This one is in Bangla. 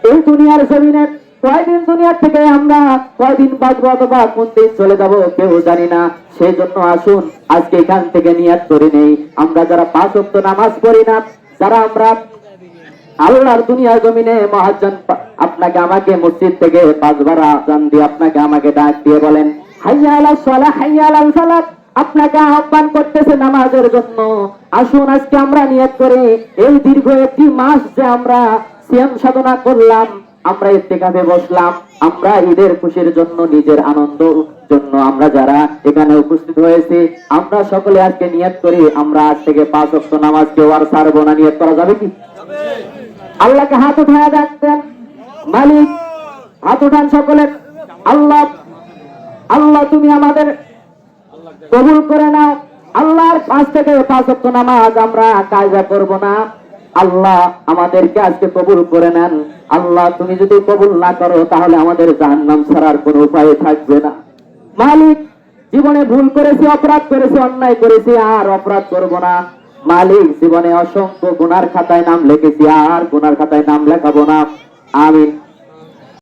এই দুনিয়ার জমিনে কয়দিন দুনিয়ার থেকে আমরা কয়দিন বাঁচবো অথবা কোন দিন চলে যাব কেউ জানি না। সেই জন্য আসুন আজকে এখান থেকে নিয়াত করে নেই, আমরা যারা 5 ওয়াক্ত নামাজ পড়ি না, যারা আমরা আল্লাহর দুনিয়ার জমিনে মুয়াজ্জিন আপনাকে আমাকে মসজিদ থেকে 5 বার আযান দিয়ে আপনাকে আমাকে ডাক দিয়ে বলেন হাইয়া আলাস সালাহ হাইয়া আলাল ফালাহ, আপনাকে আহ্বান করতেছে নামাজের জন্য। আসুন আজকে আমরা নিয়ত করি, এই দীর্ঘ একটি মাস যে আমরা সিয়াম সাধনা করলাম, আমরা ইতিকাফে বসলাম, আমরা ঈদের খুশির জন্য নিজের আনন্দ জন্য আমরা যারা এখানে উপস্থিত হয়েছি, আমরা সকলে আজকে নিয়ত করি আমরা আজ থেকে 5 ওয়াক্ত নামাজ কেউ আর ছাড়বো না। নিয়ত করা যাবে কি? আল্লাহকে হাত উঠায় ডাকতেন, মালিক হাত উঠান সকলে। আল্লাহ আল্লাহ তুমি আমাদের কবুল করে নাও। আল্লাহর 5 থেকে 5 ওয়াক্ত নামাজ আমরা কাজা করব না। আল্লাহ আমাদেরকে আজকে কবুল করে নেন। আল্লাহ তুমি যদি কবুল না করো তাহলে আমাদের জাহান্নাম ছাড়ার কোনো উপায় থাকবে না। মালিক জীবনে ভুল করেছি, অপরাধ করেছি, অন্যায় করেছি, আর অপরাধ করব না। মালিক জীবনে অসংখ্য গুনার খাতায় নাম লিখেছি, আর গুনার খাতায় নাম লেখাবো না। আমিন।